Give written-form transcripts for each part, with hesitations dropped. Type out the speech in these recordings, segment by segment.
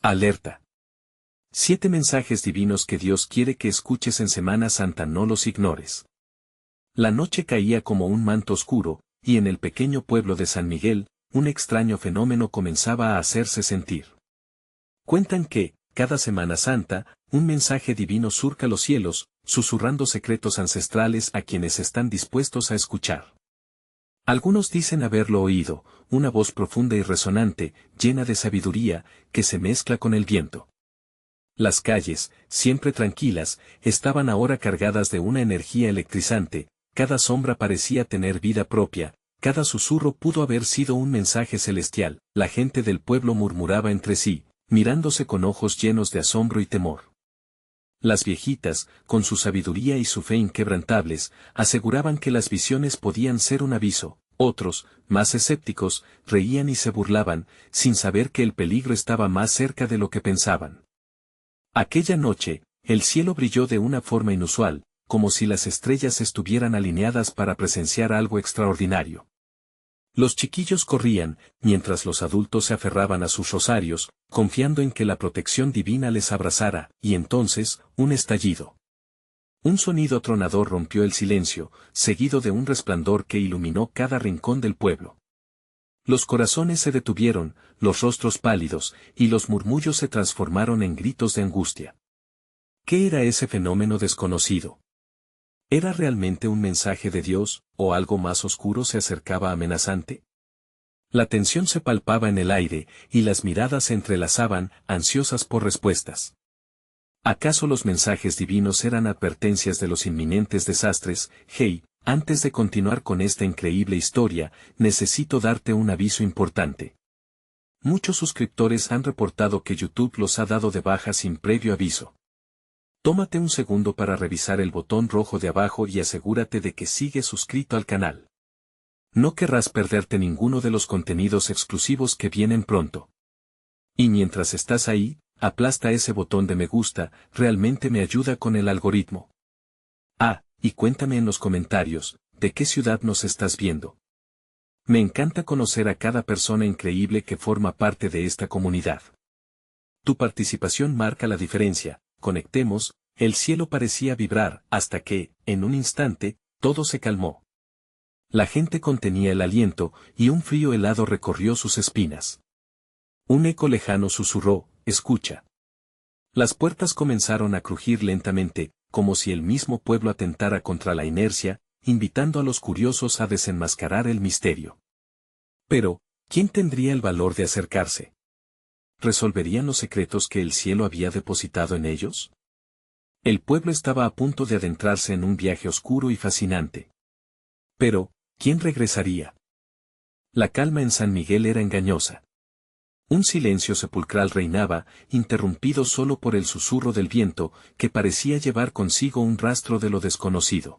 Alerta. 7 mensajes divinos que Dios quiere que escuches en Semana Santa, no los ignores. La noche caía como un manto oscuro, y en el pequeño pueblo de San Miguel, un extraño fenómeno comenzaba a hacerse sentir. Cuentan que, cada Semana Santa, un mensaje divino surca los cielos, susurrando secretos ancestrales a quienes están dispuestos a escuchar. Algunos dicen haberlo oído, una voz profunda y resonante, llena de sabiduría, que se mezcla con el viento. Las calles, siempre tranquilas, estaban ahora cargadas de una energía electrizante, cada sombra parecía tener vida propia, cada susurro pudo haber sido un mensaje celestial, la gente del pueblo murmuraba entre sí, mirándose con ojos llenos de asombro y temor. Las viejitas, con su sabiduría y su fe inquebrantables, aseguraban que las visiones podían ser un aviso. Otros, más escépticos, reían y se burlaban, sin saber que el peligro estaba más cerca de lo que pensaban. Aquella noche, el cielo brilló de una forma inusual, como si las estrellas estuvieran alineadas para presenciar algo extraordinario. Los chiquillos corrían, mientras los adultos se aferraban a sus rosarios, confiando en que la protección divina les abrazara, y entonces, un estallido. Un sonido atronador rompió el silencio, seguido de un resplandor que iluminó cada rincón del pueblo. Los corazones se detuvieron, los rostros pálidos, y los murmullos se transformaron en gritos de angustia. ¿Qué era ese fenómeno desconocido? ¿Era realmente un mensaje de Dios, o algo más oscuro se acercaba amenazante? La tensión se palpaba en el aire, y las miradas se entrelazaban, ansiosas por respuestas. ¿Acaso los mensajes divinos eran advertencias de los inminentes desastres? Hey, antes de continuar con esta increíble historia, necesito darte un aviso importante. Muchos suscriptores han reportado que YouTube los ha dado de baja sin previo aviso. Tómate un segundo para revisar el botón rojo de abajo y asegúrate de que sigues suscrito al canal. No querrás perderte ninguno de los contenidos exclusivos que vienen pronto. Y mientras estás ahí, aplasta ese botón de me gusta, realmente me ayuda con el algoritmo. Ah, y cuéntame en los comentarios, ¿de qué ciudad nos estás viendo? Me encanta conocer a cada persona increíble que forma parte de esta comunidad. Tu participación marca la diferencia. Conectemos, el cielo parecía vibrar, hasta que, en un instante, todo se calmó. La gente contenía el aliento, y un frío helado recorrió sus espinas. Un eco lejano susurró, escucha. Las puertas comenzaron a crujir lentamente, como si el mismo pueblo atentara contra la inercia, invitando a los curiosos a desenmascarar el misterio. Pero, ¿quién tendría el valor de acercarse? ¿Resolverían los secretos que el cielo había depositado en ellos? El pueblo estaba a punto de adentrarse en un viaje oscuro y fascinante. Pero, ¿quién regresaría? La calma en San Miguel era engañosa. Un silencio sepulcral reinaba, interrumpido solo por el susurro del viento, que parecía llevar consigo un rastro de lo desconocido.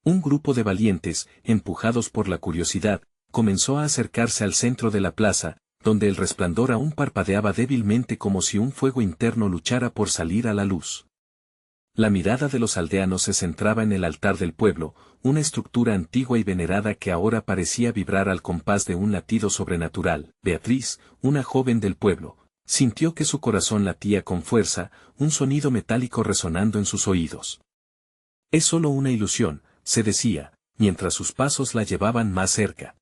Un grupo de valientes, empujados por la curiosidad, comenzó a acercarse al centro de la plaza, donde el resplandor aún parpadeaba débilmente como si un fuego interno luchara por salir a la luz. La mirada de los aldeanos se centraba en el altar del pueblo, una estructura antigua y venerada que ahora parecía vibrar al compás de un latido sobrenatural. Beatriz, una joven del pueblo, sintió que su corazón latía con fuerza, un sonido metálico resonando en sus oídos. Es solo una ilusión, se decía, mientras sus pasos la llevaban más cerca.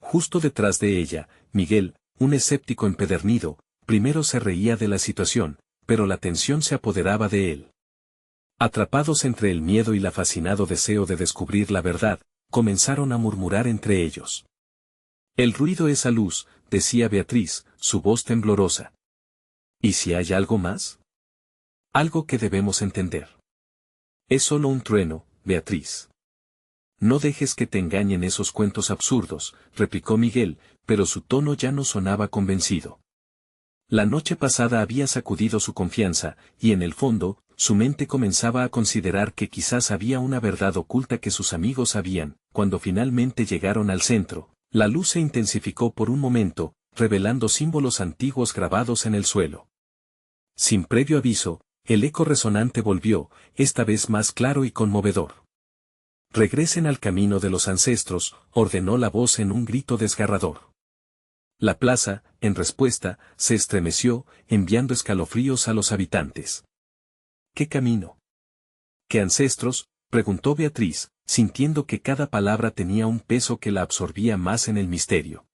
Justo detrás de ella, Miguel, un escéptico empedernido, primero se reía de la situación, pero la tensión se apoderaba de él. Atrapados entre el miedo y la fascinado deseo de descubrir la verdad, comenzaron a murmurar entre ellos. El ruido es a luz, decía Beatriz, su voz temblorosa. ¿Y si hay algo más? Algo que debemos entender. Es solo un trueno, Beatriz. No dejes que te engañen esos cuentos absurdos, replicó Miguel, pero su tono ya no sonaba convencido. La noche pasada había sacudido su confianza, y en el fondo, su mente comenzaba a considerar que quizás había una verdad oculta que sus amigos sabían. Cuando finalmente llegaron al centro, la luz se intensificó por un momento, revelando símbolos antiguos grabados en el suelo. Sin previo aviso, el eco resonante volvió, esta vez más claro y conmovedor. Regresen al camino de los ancestros, ordenó la voz en un grito desgarrador. La plaza, en respuesta, se estremeció, enviando escalofríos a los habitantes. ¿Qué camino? ¿Qué ancestros?, preguntó Beatriz, sintiendo que cada palabra tenía un peso que la absorbía más en el misterio.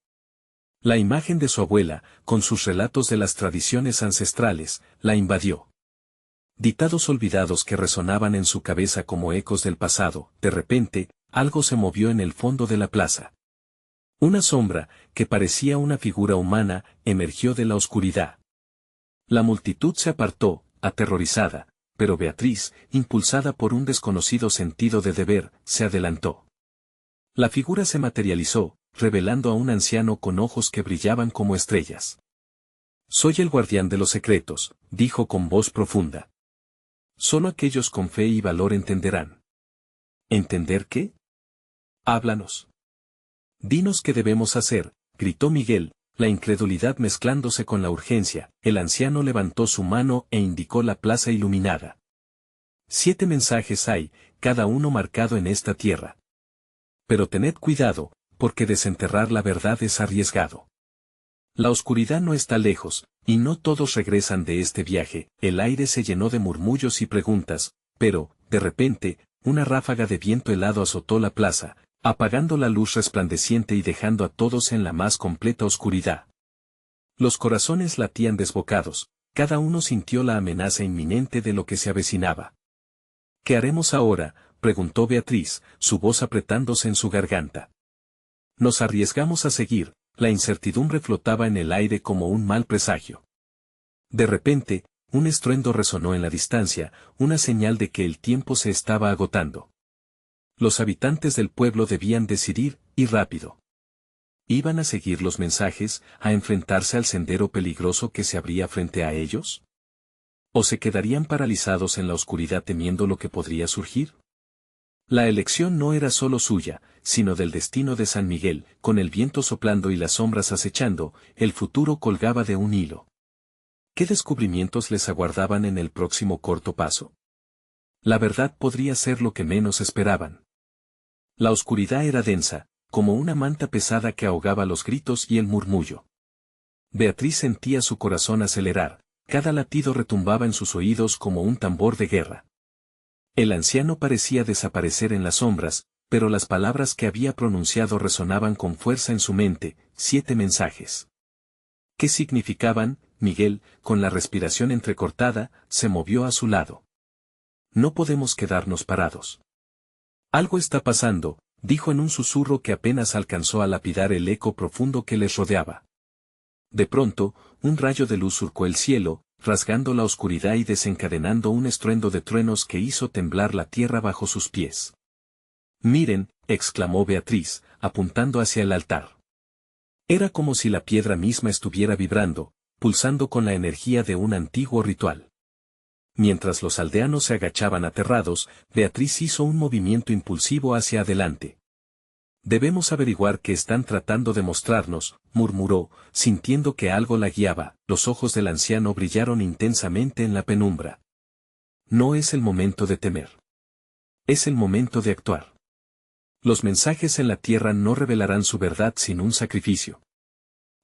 La imagen de su abuela, con sus relatos de las tradiciones ancestrales, la invadió. Dictados olvidados que resonaban en su cabeza como ecos del pasado, de repente, algo se movió en el fondo de la plaza. Una sombra, que parecía una figura humana, emergió de la oscuridad. La multitud se apartó, aterrorizada, pero Beatriz, impulsada por un desconocido sentido de deber, se adelantó. La figura se materializó, revelando a un anciano con ojos que brillaban como estrellas. «Soy el guardián de los secretos», dijo con voz profunda. «Solo aquellos con fe y valor entenderán». ¿Entender qué? «Háblanos». «Dinos qué debemos hacer», gritó Miguel, la incredulidad mezclándose con la urgencia. El anciano levantó su mano e indicó la plaza iluminada. 7 mensajes hay, cada uno marcado en esta tierra. Pero tened cuidado, porque desenterrar la verdad es arriesgado. La oscuridad no está lejos, y no todos regresan de este viaje. El aire se llenó de murmullos y preguntas, pero, de repente, una ráfaga de viento helado azotó la plaza, apagando la luz resplandeciente y dejando a todos en la más completa oscuridad. Los corazones latían desbocados, cada uno sintió la amenaza inminente de lo que se avecinaba. «¿Qué haremos ahora?», preguntó Beatriz, su voz apretándose en su garganta. «Nos arriesgamos a seguir», la incertidumbre flotaba en el aire como un mal presagio. De repente, un estruendo resonó en la distancia, una señal de que el tiempo se estaba agotando. Los habitantes del pueblo debían decidir, y rápido. ¿Iban a seguir los mensajes, a enfrentarse al sendero peligroso que se abría frente a ellos? ¿O se quedarían paralizados en la oscuridad temiendo lo que podría surgir? La elección no era solo suya, sino del destino de San Miguel. Con el viento soplando y las sombras acechando, el futuro colgaba de un hilo. ¿Qué descubrimientos les aguardaban en el próximo corto paso? La verdad podría ser lo que menos esperaban. La oscuridad era densa, como una manta pesada que ahogaba los gritos y el murmullo. Beatriz sentía su corazón acelerar, cada latido retumbaba en sus oídos como un tambor de guerra. El anciano parecía desaparecer en las sombras, pero las palabras que había pronunciado resonaban con fuerza en su mente. 7 mensajes. ¿Qué significaban? Miguel, con la respiración entrecortada, se movió a su lado. «No podemos quedarnos parados». «Algo está pasando», dijo en un susurro que apenas alcanzó a lapidar el eco profundo que les rodeaba. De pronto, un rayo de luz surcó el cielo, rasgando la oscuridad y desencadenando un estruendo de truenos que hizo temblar la tierra bajo sus pies. «Miren», exclamó Beatriz, apuntando hacia el altar. Era como si la piedra misma estuviera vibrando, pulsando con la energía de un antiguo ritual. Mientras los aldeanos se agachaban aterrados, Beatriz hizo un movimiento impulsivo hacia adelante. «Debemos averiguar qué están tratando de mostrarnos», murmuró, sintiendo que algo la guiaba. Los ojos del anciano brillaron intensamente en la penumbra. «No es el momento de temer. Es el momento de actuar. Los mensajes en la tierra no revelarán su verdad sin un sacrificio.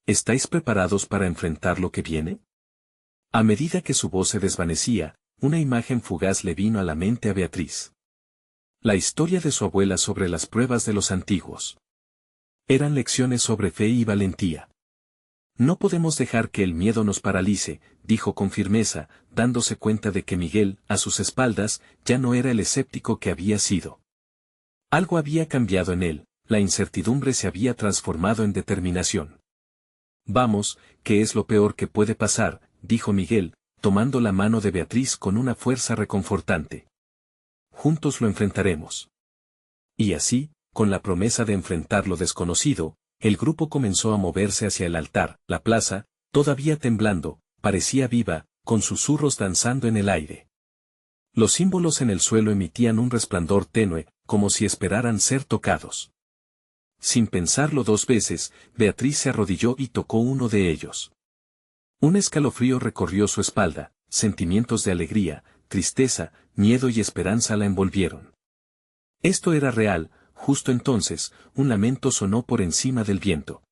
¿Estáis preparados para enfrentar lo que viene?». A medida que su voz se desvanecía, una imagen fugaz le vino a la mente a Beatriz. La historia de su abuela sobre las pruebas de los antiguos. Eran lecciones sobre fe y valentía. «No podemos dejar que el miedo nos paralice», dijo con firmeza, dándose cuenta de que Miguel, a sus espaldas, ya no era el escéptico que había sido. Algo había cambiado en él, la incertidumbre se había transformado en determinación. «Vamos, ¿qué es lo peor que puede pasar?», dijo Miguel, tomando la mano de Beatriz con una fuerza reconfortante. «Juntos lo enfrentaremos». Y así, con la promesa de enfrentar lo desconocido, el grupo comenzó a moverse hacia el altar. La plaza, todavía temblando, parecía viva, con susurros danzando en el aire. Los símbolos en el suelo emitían un resplandor tenue, como si esperaran ser tocados. Sin pensarlo 2 veces, Beatriz se arrodilló y tocó uno de ellos. Un escalofrío recorrió su espalda, sentimientos de alegría, tristeza, miedo y esperanza la envolvieron. Esto era real. Justo entonces, un lamento sonó por encima del viento.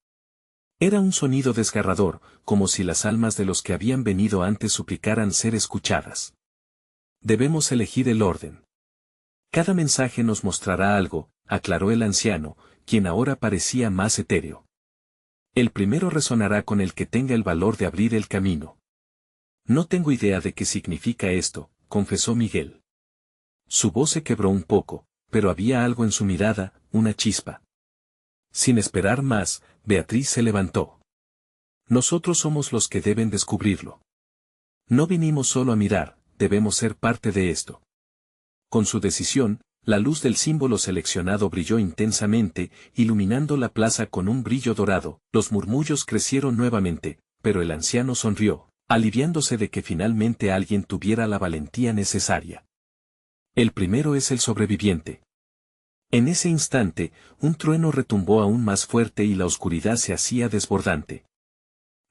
Era un sonido desgarrador, como si las almas de los que habían venido antes suplicaran ser escuchadas. Debemos elegir el orden. Cada mensaje nos mostrará algo, aclaró el anciano, quien ahora parecía más etéreo. El primero resonará con el que tenga el valor de abrir el camino. No tengo idea de qué significa esto, confesó Miguel. Su voz se quebró un poco, pero había algo en su mirada, una chispa. Sin esperar más, Beatriz se levantó. Nosotros somos los que deben descubrirlo. No vinimos solo a mirar, debemos ser parte de esto. Con su decisión, la luz del símbolo seleccionado brilló intensamente, iluminando la plaza con un brillo dorado. Los murmullos crecieron nuevamente, pero el anciano sonrió, aliviándose de que finalmente alguien tuviera la valentía necesaria. El primero es el sobreviviente. En ese instante, un trueno retumbó aún más fuerte y la oscuridad se hacía desbordante.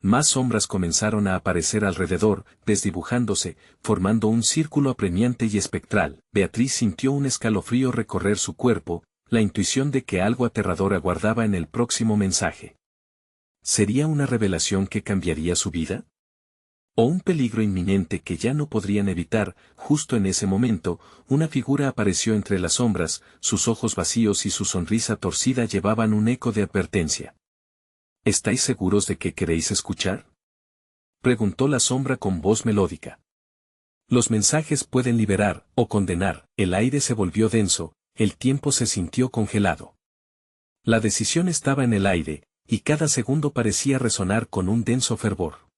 Más sombras comenzaron a aparecer alrededor, desdibujándose, formando un círculo apremiante y espectral. Beatriz sintió un escalofrío recorrer su cuerpo, la intuición de que algo aterrador aguardaba en el próximo mensaje. ¿Sería una revelación que cambiaría su vida? ¿O un peligro inminente que ya no podrían evitar? Justo en ese momento, una figura apareció entre las sombras, sus ojos vacíos y su sonrisa torcida llevaban un eco de advertencia. ¿Estáis seguros de que queréis escuchar? Preguntó la sombra con voz melódica. Los mensajes pueden liberar o condenar. El aire se volvió denso, el tiempo se sintió congelado. La decisión estaba en el aire, y cada segundo parecía resonar con un denso fervor.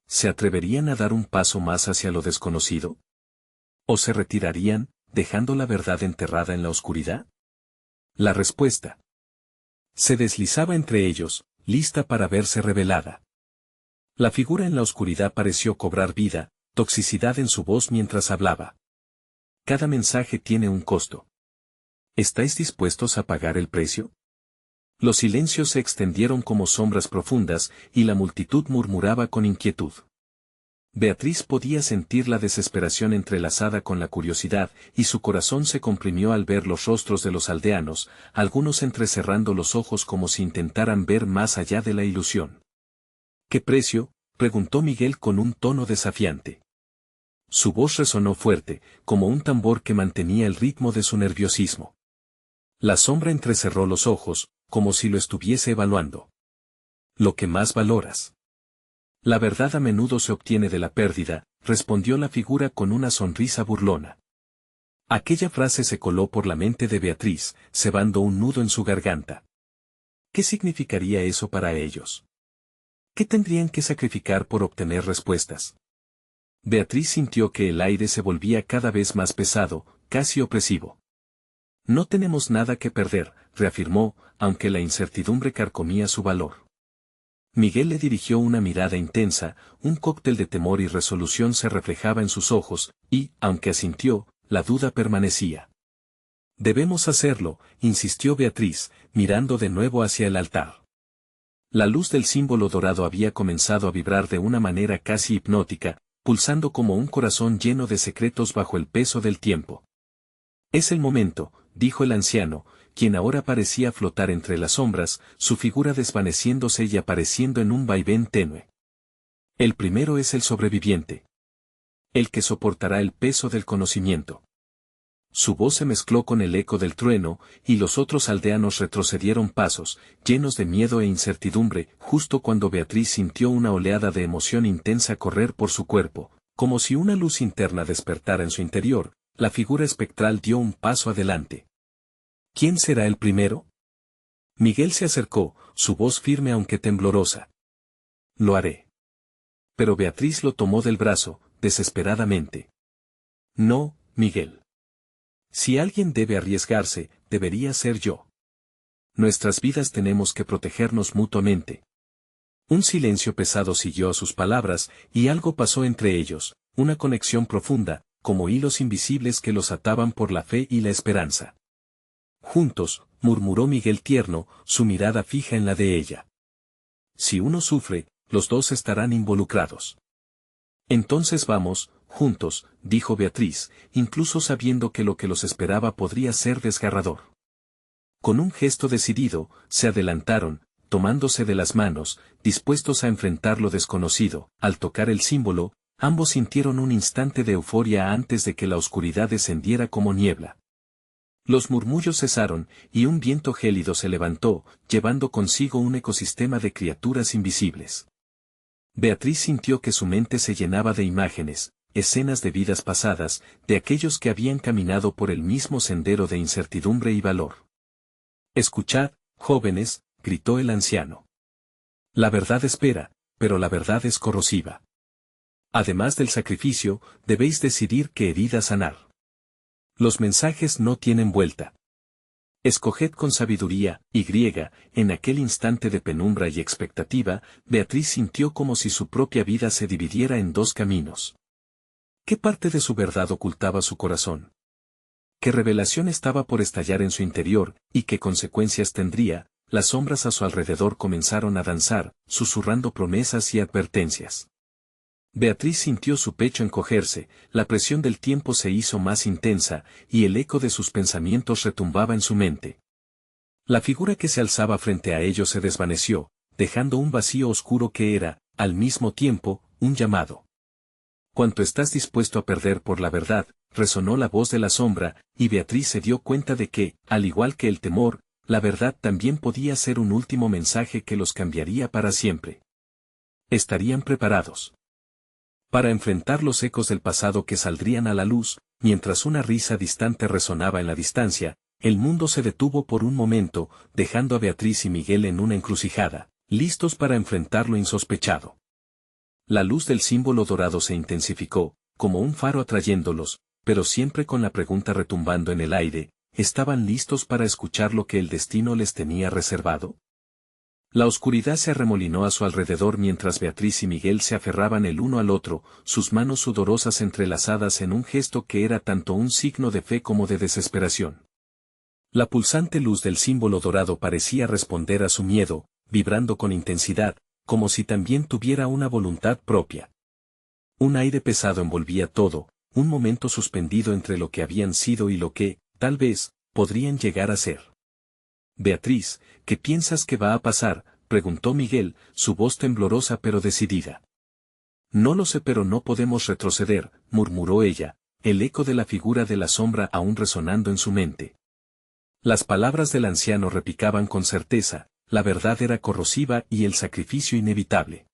¿Se atreverían a dar un paso más hacia lo desconocido? ¿O se retirarían, dejando la verdad enterrada en la oscuridad? La respuesta se deslizaba entre ellos, lista para verse revelada. La figura en la oscuridad pareció cobrar vida, toxicidad en su voz mientras hablaba. Cada mensaje tiene un costo. ¿Estáis dispuestos a pagar el precio? Los silencios se extendieron como sombras profundas, y la multitud murmuraba con inquietud. Beatriz podía sentir la desesperación entrelazada con la curiosidad, y su corazón se comprimió al ver los rostros de los aldeanos, algunos entrecerrando los ojos como si intentaran ver más allá de la ilusión. ¿Qué precio?, preguntó Miguel con un tono desafiante. Su voz resonó fuerte, como un tambor que mantenía el ritmo de su nerviosismo. La sombra entrecerró los ojos, como si lo estuviese evaluando. Lo que más valoras. La verdad a menudo se obtiene de la pérdida, respondió la figura con una sonrisa burlona. Aquella frase se coló por la mente de Beatriz, cebando un nudo en su garganta. ¿Qué significaría eso para ellos? ¿Qué tendrían que sacrificar por obtener respuestas? Beatriz sintió que el aire se volvía cada vez más pesado, casi opresivo. No tenemos nada que perder, reafirmó, aunque la incertidumbre carcomía su valor. Miguel le dirigió una mirada intensa, un cóctel de temor y resolución se reflejaba en sus ojos, y, aunque asintió, la duda permanecía. Debemos hacerlo, insistió Beatriz, mirando de nuevo hacia el altar. La luz del símbolo dorado había comenzado a vibrar de una manera casi hipnótica, pulsando como un corazón lleno de secretos bajo el peso del tiempo. Es el momento, dijo el anciano, quien ahora parecía flotar entre las sombras, su figura desvaneciéndose y apareciendo en un vaivén tenue. El primero es el sobreviviente. El que soportará el peso del conocimiento. Su voz se mezcló con el eco del trueno, y los otros aldeanos retrocedieron pasos, llenos de miedo e incertidumbre, justo cuando Beatriz sintió una oleada de emoción intensa correr por su cuerpo, como si una luz interna despertara en su interior. La figura espectral dio un paso adelante. ¿Quién será el primero? Miguel se acercó, su voz firme aunque temblorosa. Lo haré. Pero Beatriz lo tomó del brazo, desesperadamente. No, Miguel. Si alguien debe arriesgarse, debería ser yo. Nuestras vidas tenemos que protegernos mutuamente. Un silencio pesado siguió a sus palabras, y algo pasó entre ellos, una conexión profunda, como hilos invisibles que los ataban por la fe y la esperanza. Juntos, murmuró Miguel tierno, su mirada fija en la de ella. Si uno sufre, los dos estarán involucrados. Entonces vamos, juntos, dijo Beatriz, incluso sabiendo que lo que los esperaba podría ser desgarrador. Con un gesto decidido, se adelantaron, tomándose de las manos, dispuestos a enfrentar lo desconocido. Al tocar el símbolo, ambos sintieron un instante de euforia antes de que la oscuridad descendiera como niebla. Los murmullos cesaron, y un viento gélido se levantó, llevando consigo un ecosistema de criaturas invisibles. Beatriz sintió que su mente se llenaba de imágenes, escenas de vidas pasadas, de aquellos que habían caminado por el mismo sendero de incertidumbre y valor. «Escuchad, jóvenes», gritó el anciano. «La verdad espera, pero la verdad es corrosiva. Además del sacrificio, debéis decidir qué herida sanar. Los mensajes no tienen vuelta. Escoged con sabiduría». En aquel instante de penumbra y expectativa, Beatriz sintió como si su propia vida se dividiera en dos caminos. ¿Qué parte de su verdad ocultaba su corazón? ¿Qué revelación estaba por estallar en su interior, y qué consecuencias tendría? Las sombras a su alrededor comenzaron a danzar, susurrando promesas y advertencias. Beatriz sintió su pecho encogerse, la presión del tiempo se hizo más intensa, y el eco de sus pensamientos retumbaba en su mente. La figura que se alzaba frente a ellos se desvaneció, dejando un vacío oscuro que era, al mismo tiempo, un llamado. «¿Cuánto estás dispuesto a perder por la verdad?», resonó la voz de la sombra, y Beatriz se dio cuenta de que, al igual que el temor, la verdad también podía ser un último mensaje que los cambiaría para siempre. ¿Estarían preparados para enfrentar los ecos del pasado que saldrían a la luz? Mientras una risa distante resonaba en la distancia, el mundo se detuvo por un momento, dejando a Beatriz y Miguel en una encrucijada, listos para enfrentar lo insospechado. La luz del símbolo dorado se intensificó, como un faro atrayéndolos, pero siempre con la pregunta retumbando en el aire: ¿estaban listos para escuchar lo que el destino les tenía reservado? La oscuridad se arremolinó a su alrededor mientras Beatriz y Miguel se aferraban el uno al otro, sus manos sudorosas entrelazadas en un gesto que era tanto un signo de fe como de desesperación. La pulsante luz del símbolo dorado parecía responder a su miedo, vibrando con intensidad, como si también tuviera una voluntad propia. Un aire pesado envolvía todo, un momento suspendido entre lo que habían sido y lo que, tal vez, podrían llegar a ser. «Beatriz, ¿qué piensas que va a pasar?», preguntó Miguel, su voz temblorosa pero decidida. «No lo sé, pero no podemos retroceder», murmuró ella, el eco de la figura de la sombra aún resonando en su mente. Las palabras del anciano repicaban con certeza, la verdad era corrosiva y el sacrificio inevitable.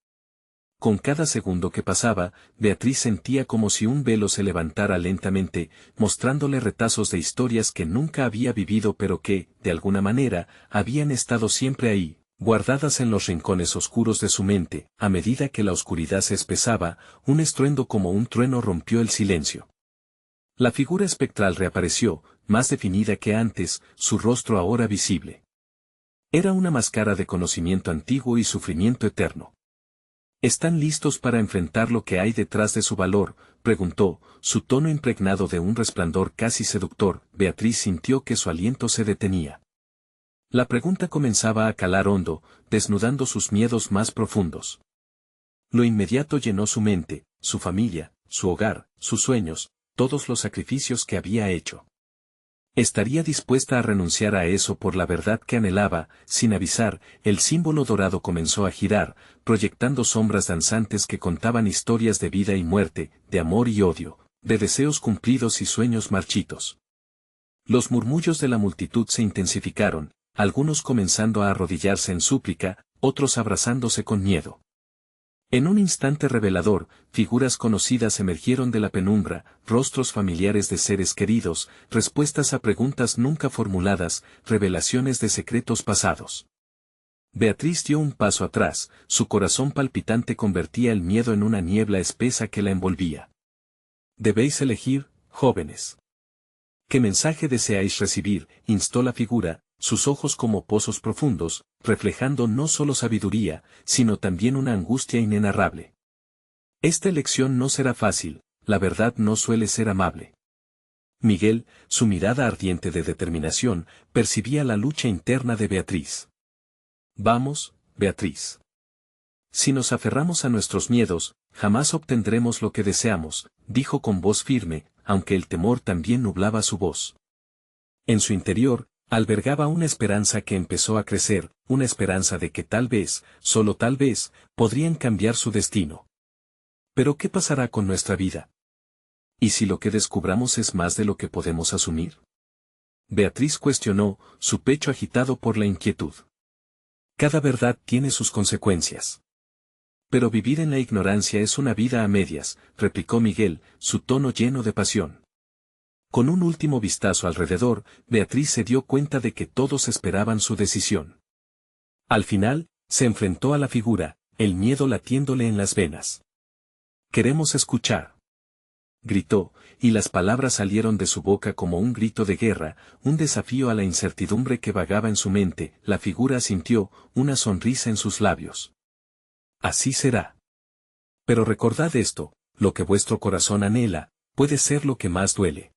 Con cada segundo que pasaba, Beatriz sentía como si un velo se levantara lentamente, mostrándole retazos de historias que nunca había vivido pero que, de alguna manera, habían estado siempre ahí, guardadas en los rincones oscuros de su mente. A medida que la oscuridad se espesaba, un estruendo como un trueno rompió el silencio. La figura espectral reapareció, más definida que antes, su rostro ahora visible. Era una máscara de conocimiento antiguo y sufrimiento eterno. «¿Están listos para enfrentar lo que hay detrás de su valor?», preguntó, su tono impregnado de un resplandor casi seductor. Beatriz sintió que su aliento se detenía. La pregunta comenzaba a calar hondo, desnudando sus miedos más profundos. Lo inmediato llenó su mente, su familia, su hogar, sus sueños, todos los sacrificios que había hecho. ¿Estaría dispuesta a renunciar a eso por la verdad que anhelaba? Sin avisar, el símbolo dorado comenzó a girar, proyectando sombras danzantes que contaban historias de vida y muerte, de amor y odio, de deseos cumplidos y sueños marchitos. Los murmullos de la multitud se intensificaron, algunos comenzando a arrodillarse en súplica, otros abrazándose con miedo. En un instante revelador, figuras conocidas emergieron de la penumbra, rostros familiares de seres queridos, respuestas a preguntas nunca formuladas, revelaciones de secretos pasados. Beatriz dio un paso atrás, su corazón palpitante convertía el miedo en una niebla espesa que la envolvía. «Debéis elegir, jóvenes. ¿Qué mensaje deseáis recibir?», instó la figura, sus ojos como pozos profundos, reflejando no solo sabiduría, sino también una angustia inenarrable. «Esta elección no será fácil, la verdad no suele ser amable». Miguel, su mirada ardiente de determinación, percibía la lucha interna de Beatriz. «Vamos, Beatriz. Si nos aferramos a nuestros miedos, jamás obtendremos lo que deseamos», dijo con voz firme, aunque el temor también nublaba su voz. En su interior, Albergaba una esperanza que empezó a crecer, una esperanza de que tal vez, solo tal vez, podrían cambiar su destino. Pero ¿qué pasará con nuestra vida? ¿Y si lo que descubramos es más de lo que podemos asumir? Beatriz cuestionó, su pecho agitado por la inquietud. Cada verdad tiene sus consecuencias. Pero vivir en la ignorancia es una vida a medias, replicó Miguel, su tono lleno de pasión. Con un último vistazo alrededor, Beatriz se dio cuenta de que todos esperaban su decisión. Al final, se enfrentó a la figura, el miedo latiéndole en las venas. «Queremos escuchar», gritó, y las palabras salieron de su boca como un grito de guerra, un desafío a la incertidumbre que vagaba en su mente. La figura asintió, una sonrisa en sus labios. «Así será. Pero recordad esto, lo que vuestro corazón anhela, puede ser lo que más duele».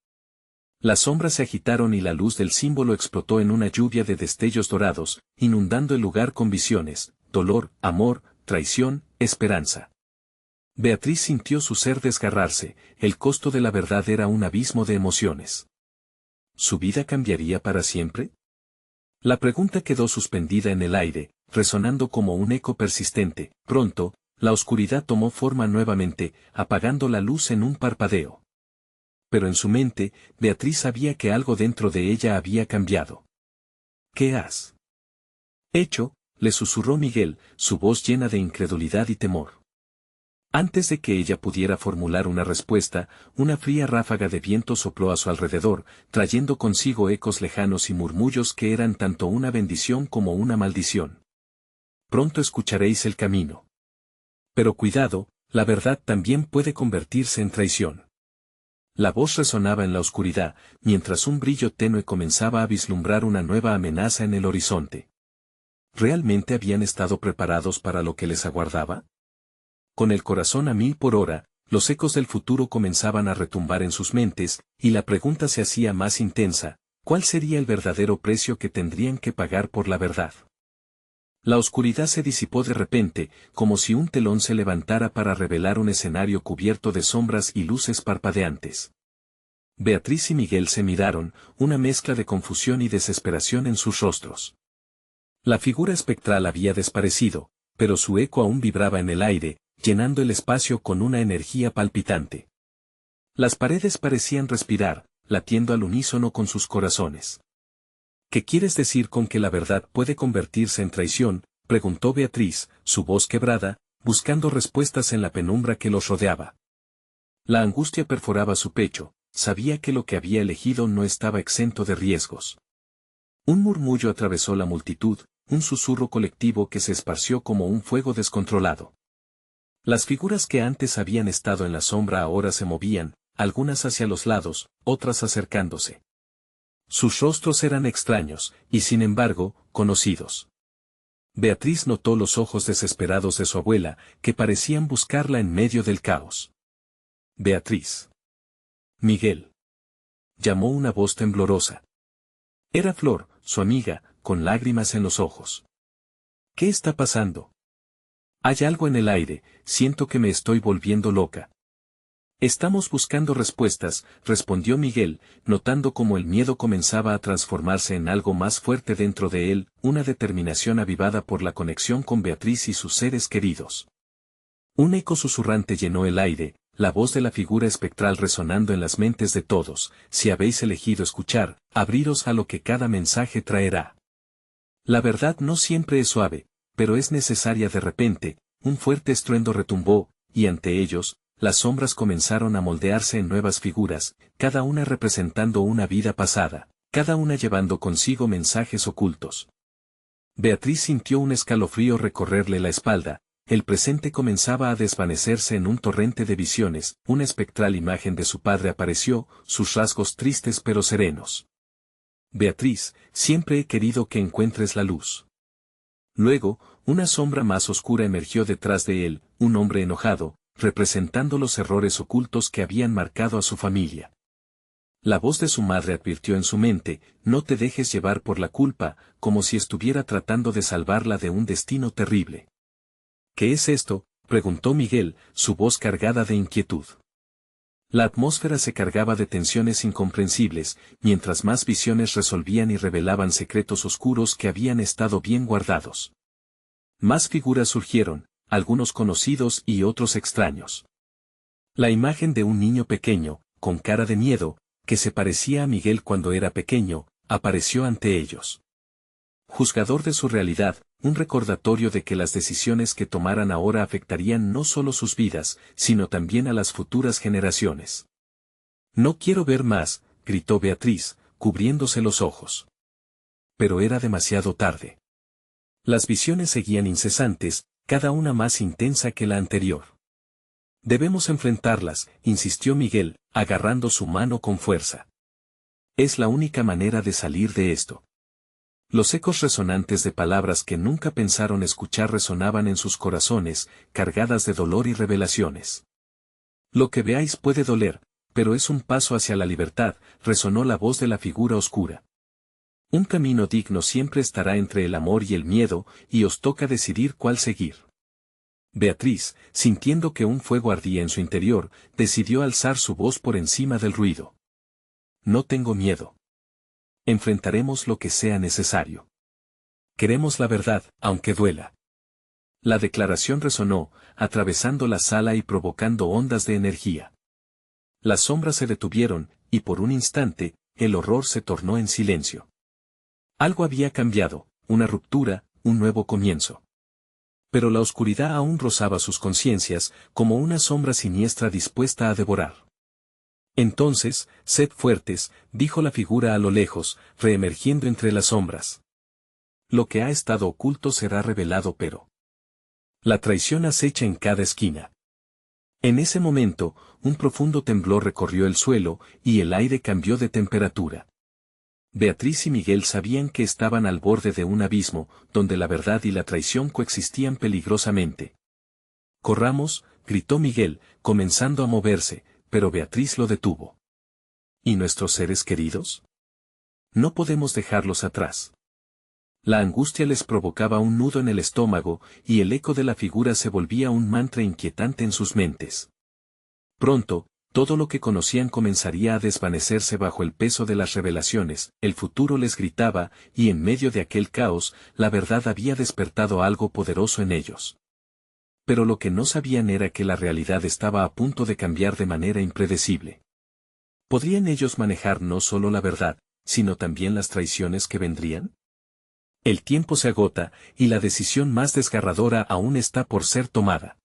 Las sombras se agitaron y la luz del símbolo explotó en una lluvia de destellos dorados, inundando el lugar con visiones, dolor, amor, traición, esperanza. Beatriz sintió su ser desgarrarse, el costo de la verdad era un abismo de emociones. ¿Su vida cambiaría para siempre? La pregunta quedó suspendida en el aire, resonando como un eco persistente. Pronto, la oscuridad tomó forma nuevamente, apagando la luz en un parpadeo. Pero en su mente, Beatriz sabía que algo dentro de ella había cambiado. «¿Qué has hecho?», le susurró Miguel, su voz llena de incredulidad y temor. Antes de que ella pudiera formular una respuesta, una fría ráfaga de viento sopló a su alrededor, trayendo consigo ecos lejanos y murmullos que eran tanto una bendición como una maldición. «Pronto escucharéis el camino. Pero cuidado, la verdad también puede convertirse en traición». La voz resonaba en la oscuridad, mientras un brillo tenue comenzaba a vislumbrar una nueva amenaza en el horizonte. ¿Realmente habían estado preparados para lo que les aguardaba? Con el corazón a 1000 por hora, los ecos del futuro comenzaban a retumbar en sus mentes, y la pregunta se hacía más intensa: ¿cuál sería el verdadero precio que tendrían que pagar por la verdad? La oscuridad se disipó de repente, como si un telón se levantara para revelar un escenario cubierto de sombras y luces parpadeantes. Beatriz y Miguel se miraron, una mezcla de confusión y desesperación en sus rostros. La figura espectral había desaparecido, pero su eco aún vibraba en el aire, llenando el espacio con una energía palpitante. Las paredes parecían respirar, latiendo al unísono con sus corazones. «¿Qué quieres decir con que la verdad puede convertirse en traición?», preguntó Beatriz, su voz quebrada, buscando respuestas en la penumbra que los rodeaba. La angustia perforaba su pecho, sabía que lo que había elegido no estaba exento de riesgos. Un murmullo atravesó la multitud, un susurro colectivo que se esparció como un fuego descontrolado. Las figuras que antes habían estado en la sombra ahora se movían, algunas hacia los lados, otras acercándose. Sus rostros eran extraños, y sin embargo, conocidos. Beatriz notó los ojos desesperados de su abuela, que parecían buscarla en medio del caos. «Beatriz». «Miguel», llamó una voz temblorosa. Era Flor, su amiga, con lágrimas en los ojos. «¿Qué está pasando?». «Hay algo en el aire, siento que me estoy volviendo loca». «Estamos buscando respuestas», respondió Miguel, notando cómo el miedo comenzaba a transformarse en algo más fuerte dentro de él, una determinación avivada por la conexión con Beatriz y sus seres queridos. Un eco susurrante llenó el aire, la voz de la figura espectral resonando en las mentes de todos: «Si habéis elegido escuchar, abriros a lo que cada mensaje traerá». La verdad no siempre es suave, pero es necesaria. De repente, un fuerte estruendo retumbó, y ante ellos, las sombras comenzaron a moldearse en nuevas figuras, cada una representando una vida pasada, cada una llevando consigo mensajes ocultos. Beatriz sintió un escalofrío recorrerle la espalda, el presente comenzaba a desvanecerse en un torrente de visiones, una espectral imagen de su padre apareció, sus rasgos tristes pero serenos. «Beatriz, siempre he querido que encuentres la luz». Luego, una sombra más oscura emergió detrás de él, un hombre enojado, representando los errores ocultos que habían marcado a su familia. La voz de su madre advirtió en su mente: «No te dejes llevar por la culpa», como si estuviera tratando de salvarla de un destino terrible. «¿Qué es esto?», preguntó Miguel, su voz cargada de inquietud. La atmósfera se cargaba de tensiones incomprensibles, mientras más visiones resolvían y revelaban secretos oscuros que habían estado bien guardados. Más figuras surgieron, algunos conocidos y otros extraños. La imagen de un niño pequeño, con cara de miedo, que se parecía a Miguel cuando era pequeño, apareció ante ellos. Juzgador de su realidad, un recordatorio de que las decisiones que tomaran ahora afectarían no solo sus vidas, sino también a las futuras generaciones. No quiero ver más, gritó Beatriz, cubriéndose los ojos. Pero era demasiado tarde. Las visiones seguían incesantes, cada una más intensa que la anterior. Debemos enfrentarlas, insistió Miguel, agarrando su mano con fuerza. Es la única manera de salir de esto. Los ecos resonantes de palabras que nunca pensaron escuchar resonaban en sus corazones, cargadas de dolor y revelaciones. Lo que veáis puede doler, pero es un paso hacia la libertad, resonó la voz de la figura oscura. Un camino digno siempre estará entre el amor y el miedo, y os toca decidir cuál seguir. Beatriz, sintiendo que un fuego ardía en su interior, decidió alzar su voz por encima del ruido. No tengo miedo. Enfrentaremos lo que sea necesario. Queremos la verdad, aunque duela. La declaración resonó, atravesando la sala y provocando ondas de energía. Las sombras se detuvieron, y por un instante, el horror se tornó en silencio. Algo había cambiado, una ruptura, un nuevo comienzo. Pero la oscuridad aún rozaba sus conciencias, como una sombra siniestra dispuesta a devorar. Entonces, sed fuertes, dijo la figura a lo lejos, reemergiendo entre las sombras. Lo que ha estado oculto será revelado, pero la traición acecha en cada esquina. En ese momento, un profundo temblor recorrió el suelo, y el aire cambió de temperatura. Beatriz y Miguel sabían que estaban al borde de un abismo, donde la verdad y la traición coexistían peligrosamente. Corramos, gritó Miguel, comenzando a moverse, pero Beatriz lo detuvo. ¿Y nuestros seres queridos? No podemos dejarlos atrás. La angustia les provocaba un nudo en el estómago, y el eco de la figura se volvía un mantra inquietante en sus mentes. Pronto, todo lo que conocían comenzaría a desvanecerse bajo el peso de las revelaciones, el futuro les gritaba, y en medio de aquel caos, la verdad había despertado algo poderoso en ellos. Pero lo que no sabían era que la realidad estaba a punto de cambiar de manera impredecible. ¿Podrían ellos manejar no solo la verdad, sino también las traiciones que vendrían? El tiempo se agota, y la decisión más desgarradora aún está por ser tomada.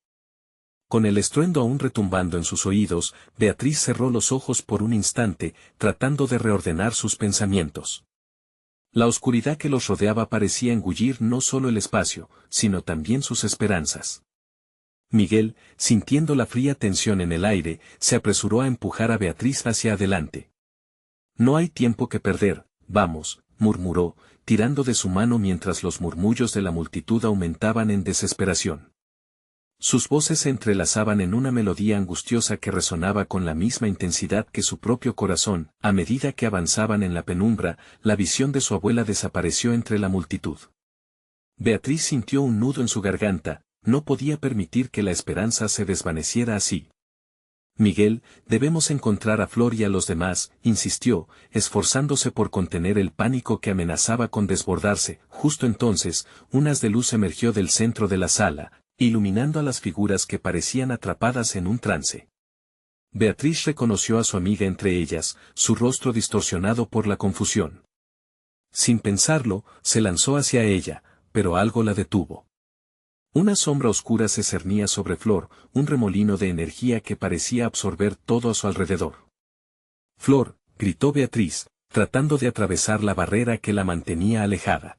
Con el estruendo aún retumbando en sus oídos, Beatriz cerró los ojos por un instante, tratando de reordenar sus pensamientos. La oscuridad que los rodeaba parecía engullir no solo el espacio, sino también sus esperanzas. Miguel, sintiendo la fría tensión en el aire, se apresuró a empujar a Beatriz hacia adelante. No hay tiempo que perder, vamos, murmuró, tirando de su mano mientras los murmullos de la multitud aumentaban en desesperación. Sus voces se entrelazaban en una melodía angustiosa que resonaba con la misma intensidad que su propio corazón. A medida que avanzaban en la penumbra, la visión de su abuela desapareció entre la multitud. Beatriz sintió un nudo en su garganta, no podía permitir que la esperanza se desvaneciera así. Miguel, debemos encontrar a Flor y a los demás, insistió, esforzándose por contener el pánico que amenazaba con desbordarse. Justo entonces, un haz de luz emergió del centro de la sala, iluminando a las figuras que parecían atrapadas en un trance. Beatriz reconoció a su amiga entre ellas, su rostro distorsionado por la confusión. Sin pensarlo, se lanzó hacia ella, pero algo la detuvo. Una sombra oscura se cernía sobre Flor, un remolino de energía que parecía absorber todo a su alrededor. «Flor», gritó Beatriz, tratando de atravesar la barrera que la mantenía alejada.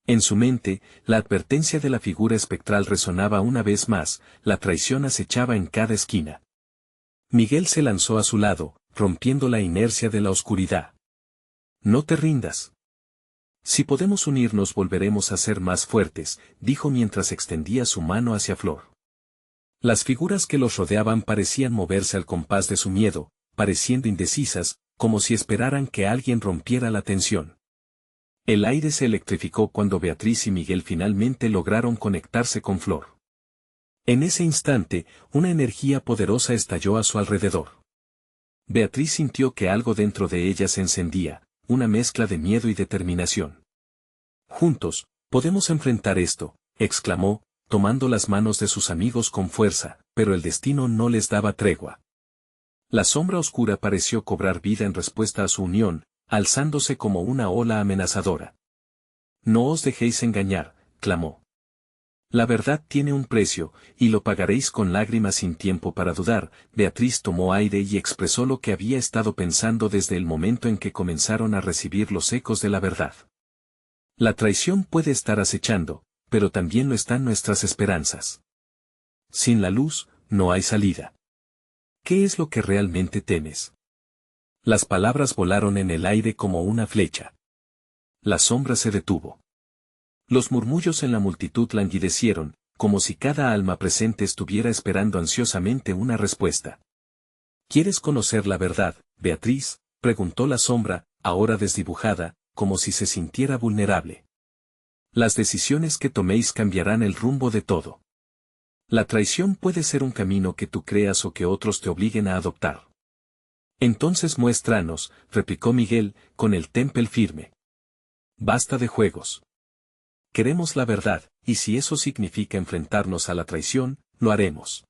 En su mente, la advertencia de la figura espectral resonaba una vez más, la traición acechaba en cada esquina. Miguel se lanzó a su lado, rompiendo la inercia de la oscuridad. «No te rindas. Si podemos unirnos volveremos a ser más fuertes», dijo mientras extendía su mano hacia Flor. Las figuras que los rodeaban parecían moverse al compás de su miedo, pareciendo indecisas, como si esperaran que alguien rompiera la tensión. El aire se electrificó cuando Beatriz y Miguel finalmente lograron conectarse con Flor. En ese instante, una energía poderosa estalló a su alrededor. Beatriz sintió que algo dentro de ella se encendía, una mezcla de miedo y determinación. Juntos, podemos enfrentar esto, exclamó, tomando las manos de sus amigos con fuerza, pero el destino no les daba tregua. La sombra oscura pareció cobrar vida en respuesta a su unión, alzándose como una ola amenazadora. No os dejéis engañar, clamó. La verdad tiene un precio, y lo pagaréis con lágrimas sin tiempo para dudar. Beatriz tomó aire y expresó lo que había estado pensando desde el momento en que comenzaron a recibir los ecos de la verdad. La traición puede estar acechando, pero también lo están nuestras esperanzas. Sin la luz, no hay salida. ¿Qué es lo que realmente temes? Las palabras volaron en el aire como una flecha. La sombra se detuvo. Los murmullos en la multitud languidecieron, como si cada alma presente estuviera esperando ansiosamente una respuesta. ¿Quieres conocer la verdad, Beatriz?, preguntó la sombra, ahora desdibujada, como si se sintiera vulnerable. Las decisiones que toméis cambiarán el rumbo de todo. La traición puede ser un camino que tú creas o que otros te obliguen a adoptar. Entonces muéstranos, replicó Miguel, con el temple firme. Basta de juegos. Queremos la verdad, y si eso significa enfrentarnos a la traición, lo haremos.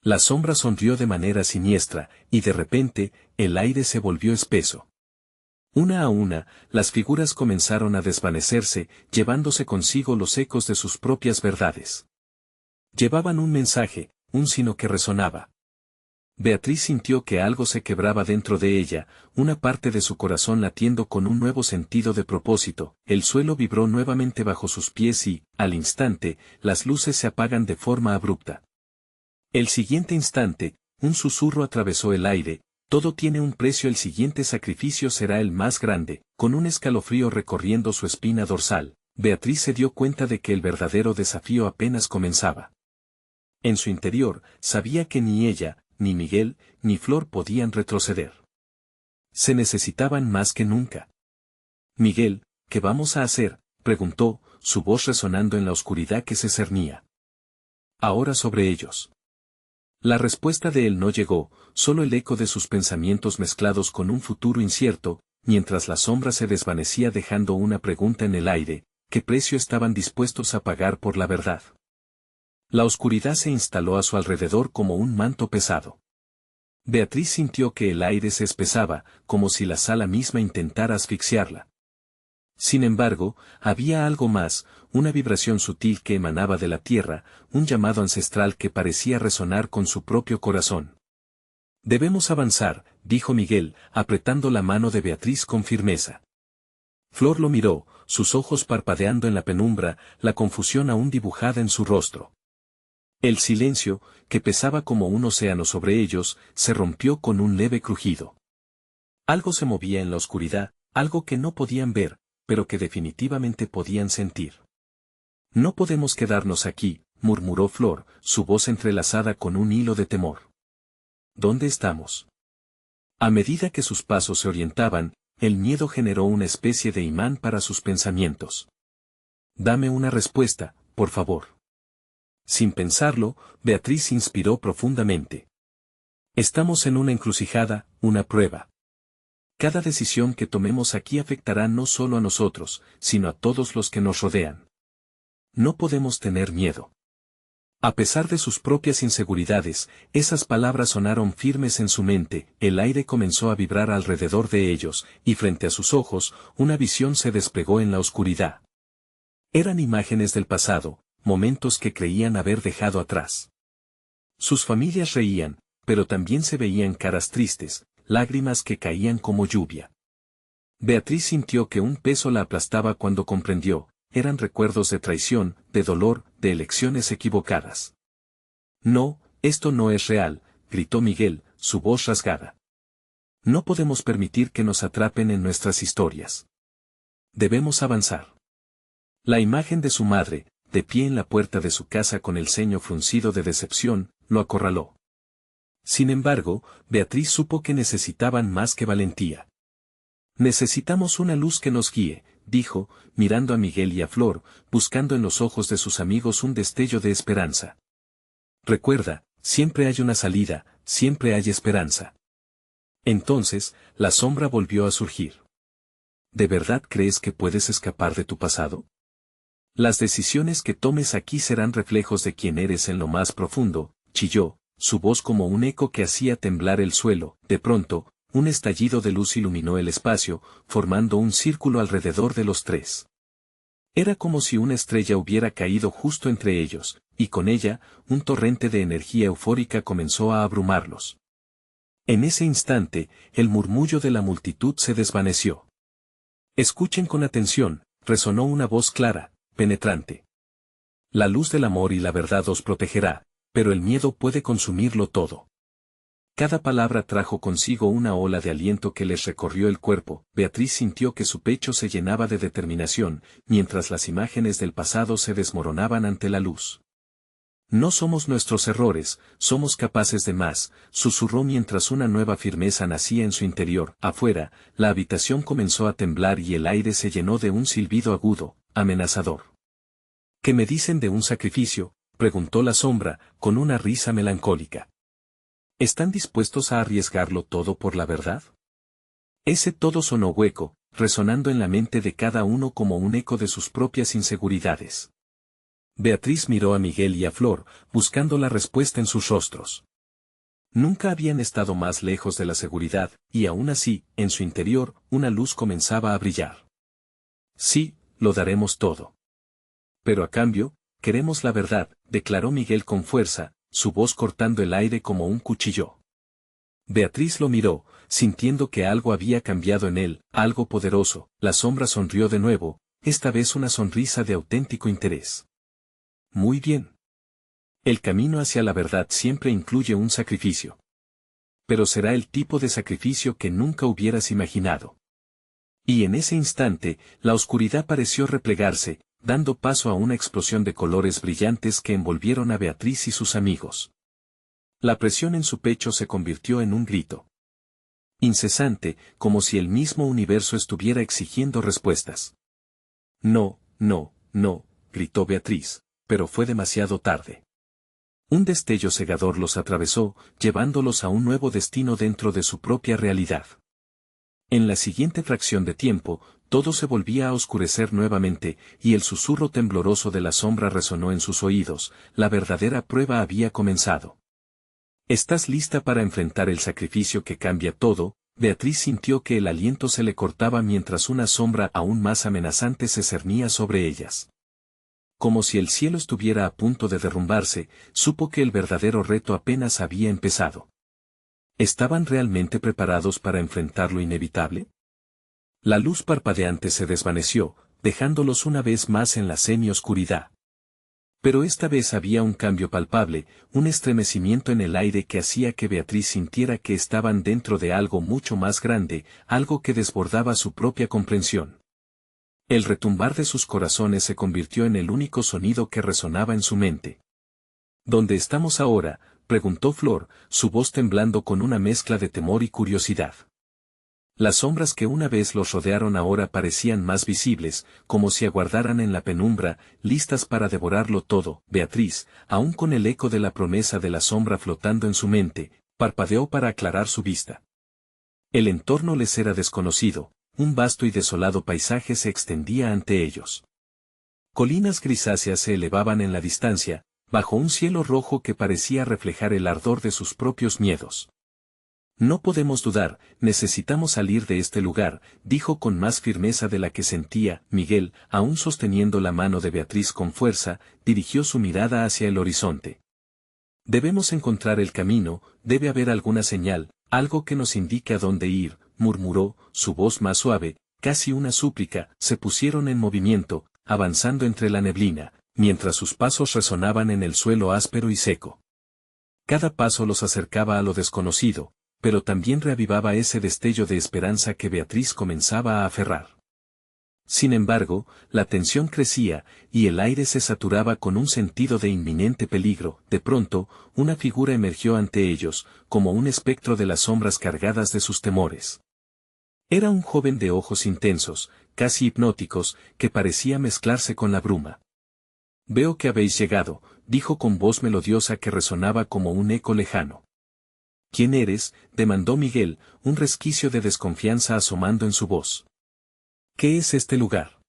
La sombra sonrió de manera siniestra, y de repente, el aire se volvió espeso. Una a una, las figuras comenzaron a desvanecerse, llevándose consigo los ecos de sus propias verdades. Llevaban un mensaje, un sino que resonaba. Beatriz sintió que algo se quebraba dentro de ella, una parte de su corazón latiendo con un nuevo sentido de propósito. El suelo vibró nuevamente bajo sus pies y, al instante, las luces se apagan de forma abrupta. El siguiente instante, un susurro atravesó el aire: todo tiene un precio, el siguiente sacrificio será el más grande. Con un escalofrío recorriendo su espina dorsal, Beatriz se dio cuenta de que el verdadero desafío apenas comenzaba. En su interior, sabía que ni ella, ni Miguel, ni Flor podían retroceder. Se necesitaban más que nunca. Miguel, ¿qué vamos a hacer?, preguntó, su voz resonando en la oscuridad que se cernía. Ahora sobre ellos. La respuesta de él no llegó, solo el eco de sus pensamientos mezclados con un futuro incierto, mientras la sombra se desvanecía dejando una pregunta en el aire: ¿qué precio estaban dispuestos a pagar por la verdad? La oscuridad se instaló a su alrededor como un manto pesado. Beatriz sintió que el aire se espesaba, como si la sala misma intentara asfixiarla. Sin embargo, había algo más, una vibración sutil que emanaba de la tierra, un llamado ancestral que parecía resonar con su propio corazón. Debemos avanzar, dijo Miguel, apretando la mano de Beatriz con firmeza. Flor lo miró, sus ojos parpadeando en la penumbra, la confusión aún dibujada en su rostro. El silencio, que pesaba como un océano sobre ellos, se rompió con un leve crujido. Algo se movía en la oscuridad, algo que no podían ver, pero que definitivamente podían sentir. No podemos quedarnos aquí, murmuró Flor, su voz entrelazada con un hilo de temor. ¿Dónde estamos? A medida que sus pasos se orientaban, el miedo generó una especie de imán para sus pensamientos. Dame una respuesta, por favor. Sin pensarlo, Beatriz inspiró profundamente. Estamos en una encrucijada, una prueba. Cada decisión que tomemos aquí afectará no solo a nosotros, sino a todos los que nos rodean. No podemos tener miedo. A pesar de sus propias inseguridades, esas palabras sonaron firmes en su mente, el aire comenzó a vibrar alrededor de ellos, y frente a sus ojos, una visión se desplegó en la oscuridad. Eran imágenes del pasado, momentos que creían haber dejado atrás. Sus familias reían, pero también se veían caras tristes, lágrimas que caían como lluvia. Beatriz sintió que un peso la aplastaba cuando comprendió: eran recuerdos de traición, de dolor, de elecciones equivocadas. No, esto no es real, gritó Miguel, su voz rasgada. No podemos permitir que nos atrapen en nuestras historias. Debemos avanzar. La imagen de su madre, de pie en la puerta de su casa con el ceño fruncido de decepción, lo acorraló. Sin embargo, Beatriz supo que necesitaban más que valentía. Necesitamos una luz que nos guíe, dijo, mirando a Miguel y a Flor, buscando en los ojos de sus amigos un destello de esperanza. Recuerda, siempre hay una salida, siempre hay esperanza. Entonces, la sombra volvió a surgir. ¿De verdad crees que puedes escapar de tu pasado? Las decisiones que tomes aquí serán reflejos de quién eres en lo más profundo, chilló, su voz como un eco que hacía temblar el suelo. De pronto, un estallido de luz iluminó el espacio, formando un círculo alrededor de los tres. Era como si una estrella hubiera caído justo entre ellos, y con ella, un torrente de energía eufórica comenzó a abrumarlos. En ese instante, el murmullo de la multitud se desvaneció. Escuchen con atención, resonó una voz clara, penetrante. La luz del amor y la verdad os protegerá, pero el miedo puede consumirlo todo. Cada palabra trajo consigo una ola de aliento que les recorrió el cuerpo. Beatriz sintió que su pecho se llenaba de determinación, mientras las imágenes del pasado se desmoronaban ante la luz. No somos nuestros errores, somos capaces de más, susurró mientras una nueva firmeza nacía en su interior. Afuera, la habitación comenzó a temblar y el aire se llenó de un silbido agudo, amenazador. ¿Qué me dicen de un sacrificio?, preguntó la sombra, con una risa melancólica. ¿Están dispuestos a arriesgarlo todo por la verdad? Ese todo sonó hueco, resonando en la mente de cada uno como un eco de sus propias inseguridades. Beatriz miró a Miguel y a Flor, buscando la respuesta en sus rostros. Nunca habían estado más lejos de la seguridad, y aún así, en su interior, una luz comenzaba a brillar. Sí, lo daremos todo. Pero a cambio, queremos la verdad, declaró Miguel con fuerza, su voz cortando el aire como un cuchillo. Beatriz lo miró, sintiendo que algo había cambiado en él, algo poderoso. La sombra sonrió de nuevo, esta vez una sonrisa de auténtico interés. Muy bien. El camino hacia la verdad siempre incluye un sacrificio. Pero será el tipo de sacrificio que nunca hubieras imaginado. Y en ese instante, la oscuridad pareció replegarse, dando paso a una explosión de colores brillantes que envolvieron a Beatriz y sus amigos. La presión en su pecho se convirtió en un grito incesante, como si el mismo universo estuviera exigiendo respuestas. No, no, no, gritó Beatriz, pero fue demasiado tarde. Un destello cegador los atravesó, llevándolos a un nuevo destino dentro de su propia realidad. En la siguiente fracción de tiempo, todo se volvía a oscurecer nuevamente, y el susurro tembloroso de la sombra resonó en sus oídos. La verdadera prueba había comenzado. ¿Estás lista para enfrentar el sacrificio que cambia todo? Beatriz sintió que el aliento se le cortaba mientras una sombra aún más amenazante se cernía sobre ellas. Como si el cielo estuviera a punto de derrumbarse, supo que el verdadero reto apenas había empezado. ¿Estaban realmente preparados para enfrentar lo inevitable? La luz parpadeante se desvaneció, dejándolos una vez más en la semi-oscuridad. Pero esta vez había un cambio palpable, un estremecimiento en el aire que hacía que Beatriz sintiera que estaban dentro de algo mucho más grande, algo que desbordaba su propia comprensión. El retumbar de sus corazones se convirtió en el único sonido que resonaba en su mente. ¿Dónde estamos ahora?, preguntó Flor, su voz temblando con una mezcla de temor y curiosidad. Las sombras que una vez los rodearon ahora parecían más visibles, como si aguardaran en la penumbra, listas para devorarlo todo. Beatriz, aún con el eco de la promesa de la sombra flotando en su mente, parpadeó para aclarar su vista. El entorno les era desconocido, un vasto y desolado paisaje se extendía ante ellos. Colinas grisáceas se elevaban en la distancia, bajo un cielo rojo que parecía reflejar el ardor de sus propios miedos. No podemos dudar, necesitamos salir de este lugar, dijo con más firmeza de la que sentía. Miguel, aún sosteniendo la mano de Beatriz con fuerza, dirigió su mirada hacia el horizonte. Debemos encontrar el camino, debe haber alguna señal, algo que nos indique a dónde ir, murmuró, su voz más suave, casi una súplica. Se pusieron en movimiento, avanzando entre la neblina, mientras sus pasos resonaban en el suelo áspero y seco. Cada paso los acercaba a lo desconocido, pero también reavivaba ese destello de esperanza que Beatriz comenzaba a aferrar. Sin embargo, la tensión crecía, y el aire se saturaba con un sentido de inminente peligro. De pronto, una figura emergió ante ellos, como un espectro de las sombras cargadas de sus temores. Era un joven de ojos intensos, casi hipnóticos, que parecía mezclarse con la bruma. «Veo que habéis llegado», dijo con voz melodiosa que resonaba como un eco lejano. ¿Quién eres?, demandó Miguel, un resquicio de desconfianza asomando en su voz. ¿Qué es este lugar?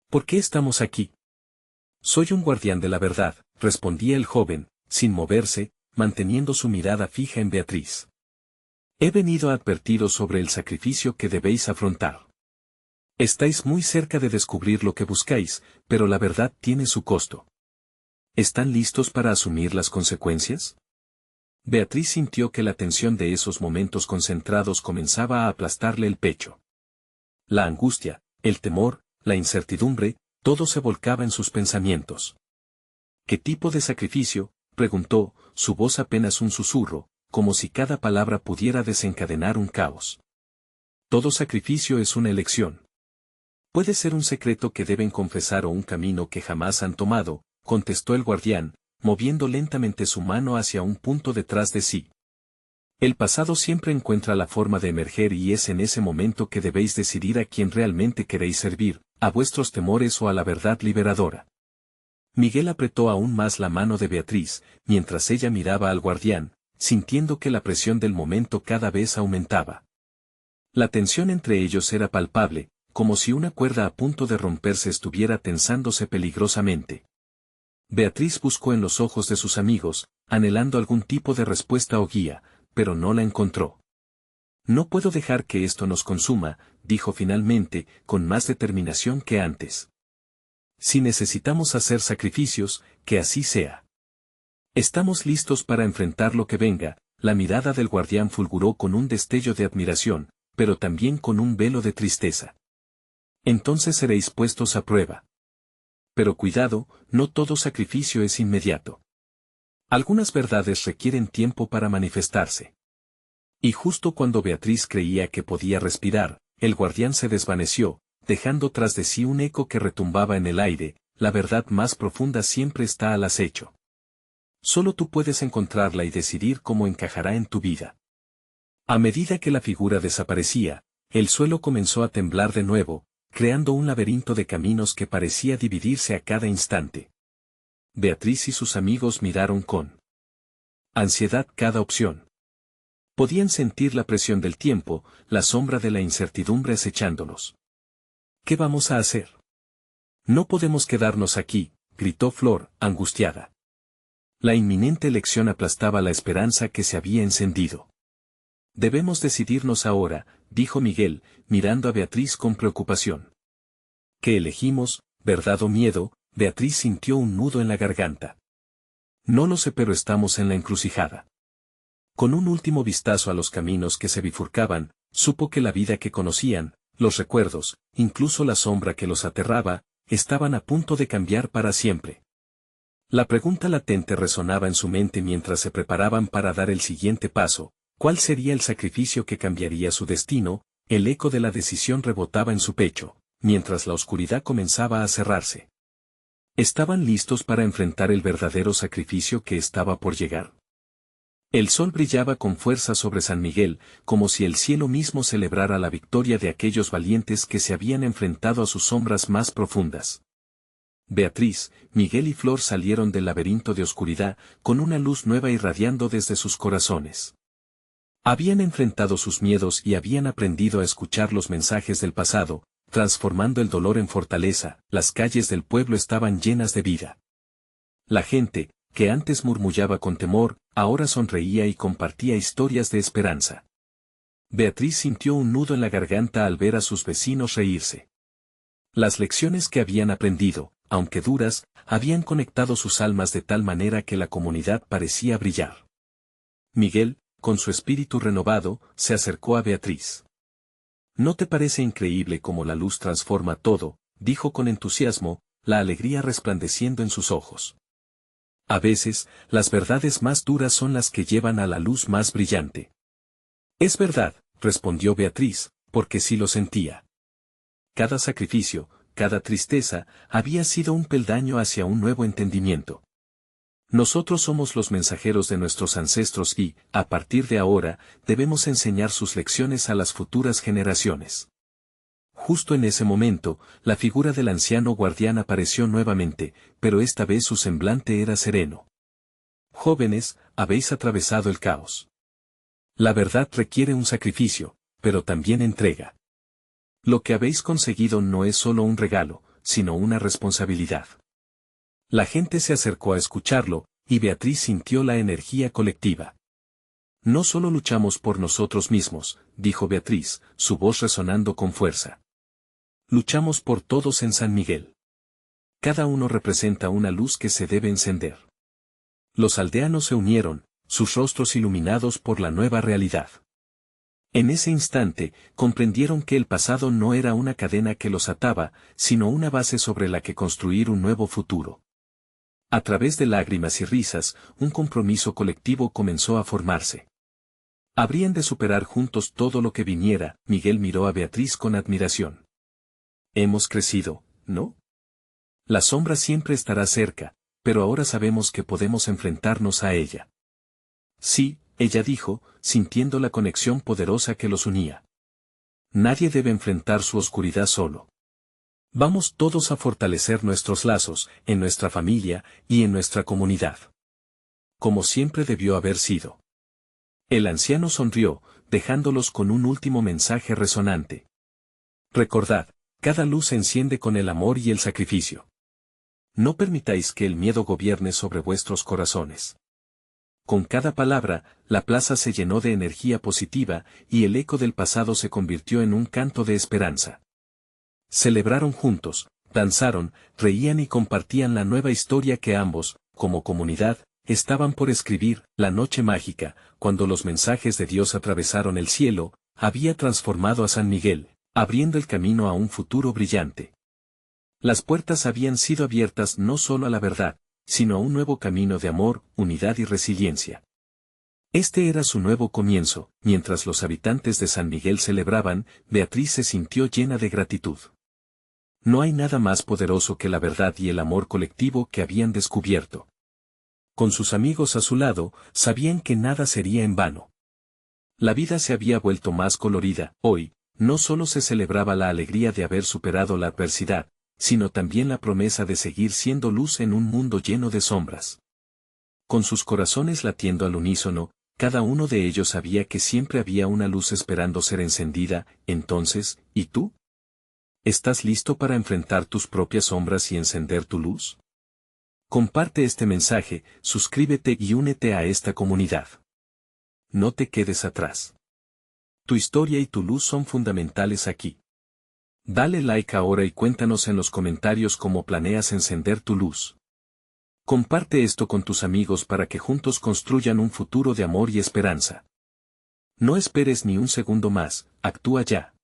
¿Por qué estamos aquí? Soy un guardián de la verdad, respondía el joven, sin moverse, manteniendo su mirada fija en Beatriz. He venido a advertiros sobre el sacrificio que debéis afrontar. Estáis muy cerca de descubrir lo que buscáis, pero la verdad tiene su costo. ¿Están listos para asumir las consecuencias? Beatriz sintió que la tensión de esos momentos concentrados comenzaba a aplastarle el pecho. La angustia, el temor, la incertidumbre, todo se volcaba en sus pensamientos. ¿Qué tipo de sacrificio?, preguntó, su voz apenas un susurro, como si cada palabra pudiera desencadenar un caos. Todo sacrificio es una elección. Puede ser un secreto que deben confesar o un camino que jamás han tomado, contestó el guardián, moviendo lentamente su mano hacia un punto detrás de sí. El pasado siempre encuentra la forma de emerger y es en ese momento que debéis decidir a quién realmente queréis servir, a vuestros temores o a la verdad liberadora. Miguel apretó aún más la mano de Beatriz, mientras ella miraba al guardián, sintiendo que la presión del momento cada vez aumentaba. La tensión entre ellos era palpable, como si una cuerda a punto de romperse estuviera tensándose peligrosamente. Beatriz buscó en los ojos de sus amigos, anhelando algún tipo de respuesta o guía, pero no la encontró. No puedo dejar que esto nos consuma, dijo finalmente, con más determinación que antes. Si necesitamos hacer sacrificios, que así sea. Estamos listos para enfrentar lo que venga. La mirada del guardián fulguró con un destello de admiración, pero también con un velo de tristeza. Entonces seréis puestos a prueba. Pero cuidado, no todo sacrificio es inmediato. Algunas verdades requieren tiempo para manifestarse. Y justo cuando Beatriz creía que podía respirar, el guardián se desvaneció, dejando tras de sí un eco que retumbaba en el aire. La verdad más profunda siempre está al acecho. Solo tú puedes encontrarla y decidir cómo encajará en tu vida. A medida que la figura desaparecía, el suelo comenzó a temblar de nuevo, creando un laberinto de caminos que parecía dividirse a cada instante. Beatriz y sus amigos miraron con ansiedad cada opción. Podían sentir la presión del tiempo, la sombra de la incertidumbre acechándolos. ¿Qué vamos a hacer? No podemos quedarnos aquí, gritó Flor, angustiada. La inminente elección aplastaba la esperanza que se había encendido. Debemos decidirnos ahora, dijo Miguel, mirando a Beatriz con preocupación. ¿Qué elegimos, verdad o miedo? Beatriz sintió un nudo en la garganta. No lo sé, pero estamos en la encrucijada. Con un último vistazo a los caminos que se bifurcaban, supo que la vida que conocían, los recuerdos, incluso la sombra que los aterraba, estaban a punto de cambiar para siempre. La pregunta latente resonaba en su mente mientras se preparaban para dar el siguiente paso. ¿Cuál sería el sacrificio que cambiaría su destino? El eco de la decisión rebotaba en su pecho, mientras la oscuridad comenzaba a cerrarse. ¿Estaban listos para enfrentar el verdadero sacrificio que estaba por llegar? El sol brillaba con fuerza sobre San Miguel, como si el cielo mismo celebrara la victoria de aquellos valientes que se habían enfrentado a sus sombras más profundas. Beatriz, Miguel y Flor salieron del laberinto de oscuridad, con una luz nueva irradiando desde sus corazones. Habían enfrentado sus miedos y habían aprendido a escuchar los mensajes del pasado, transformando el dolor en fortaleza. Las calles del pueblo estaban llenas de vida. La gente, que antes murmullaba con temor, ahora sonreía y compartía historias de esperanza. Beatriz sintió un nudo en la garganta al ver a sus vecinos reírse. Las lecciones que habían aprendido, aunque duras, habían conectado sus almas de tal manera que la comunidad parecía brillar. Miguel, con su espíritu renovado, se acercó a Beatriz. ¿No te parece increíble cómo la luz transforma todo?, dijo con entusiasmo, la alegría resplandeciendo en sus ojos. A veces, las verdades más duras son las que llevan a la luz más brillante. Es verdad, respondió Beatriz, porque sí lo sentía. Cada sacrificio, cada tristeza, había sido un peldaño hacia un nuevo entendimiento. Nosotros somos los mensajeros de nuestros ancestros y, a partir de ahora, debemos enseñar sus lecciones a las futuras generaciones. Justo en ese momento, la figura del anciano guardián apareció nuevamente, pero esta vez su semblante era sereno. Jóvenes, habéis atravesado el caos. La verdad requiere un sacrificio, pero también entrega. Lo que habéis conseguido no es solo un regalo, sino una responsabilidad. La gente se acercó a escucharlo, y Beatriz sintió la energía colectiva. No solo luchamos por nosotros mismos, dijo Beatriz, su voz resonando con fuerza. Luchamos por todos en San Miguel. Cada uno representa una luz que se debe encender. Los aldeanos se unieron, sus rostros iluminados por la nueva realidad. En ese instante, comprendieron que el pasado no era una cadena que los ataba, sino una base sobre la que construir un nuevo futuro. A través de lágrimas y risas, un compromiso colectivo comenzó a formarse. Habrían de superar juntos todo lo que viniera. Miguel miró a Beatriz con admiración. Hemos crecido, ¿no? La sombra siempre estará cerca, pero ahora sabemos que podemos enfrentarnos a ella. Sí, ella dijo, sintiendo la conexión poderosa que los unía. Nadie debe enfrentar su oscuridad solo. Vamos todos a fortalecer nuestros lazos, en nuestra familia y en nuestra comunidad. Como siempre debió haber sido. El anciano sonrió, dejándolos con un último mensaje resonante. Recordad, cada luz se enciende con el amor y el sacrificio. No permitáis que el miedo gobierne sobre vuestros corazones. Con cada palabra, la plaza se llenó de energía positiva, y el eco del pasado se convirtió en un canto de esperanza. Celebraron juntos, danzaron, reían y compartían la nueva historia que ambos, como comunidad, estaban por escribir. La noche mágica, cuando los mensajes de Dios atravesaron el cielo, había transformado a San Miguel, abriendo el camino a un futuro brillante. Las puertas habían sido abiertas no solo a la verdad, sino a un nuevo camino de amor, unidad y resiliencia. Este era su nuevo comienzo. Mientras los habitantes de San Miguel celebraban, Beatriz se sintió llena de gratitud. No hay nada más poderoso que la verdad y el amor colectivo que habían descubierto. Con sus amigos a su lado, sabían que nada sería en vano. La vida se había vuelto más colorida. Hoy, no solo se celebraba la alegría de haber superado la adversidad, sino también la promesa de seguir siendo luz en un mundo lleno de sombras. Con sus corazones latiendo al unísono, cada uno de ellos sabía que siempre había una luz esperando ser encendida. Entonces, ¿y tú? ¿Estás listo para enfrentar tus propias sombras y encender tu luz? Comparte este mensaje, suscríbete y únete a esta comunidad. No te quedes atrás. Tu historia y tu luz son fundamentales aquí. Dale like ahora y cuéntanos en los comentarios cómo planeas encender tu luz. Comparte esto con tus amigos para que juntos construyan un futuro de amor y esperanza. No esperes ni un segundo más, actúa ya.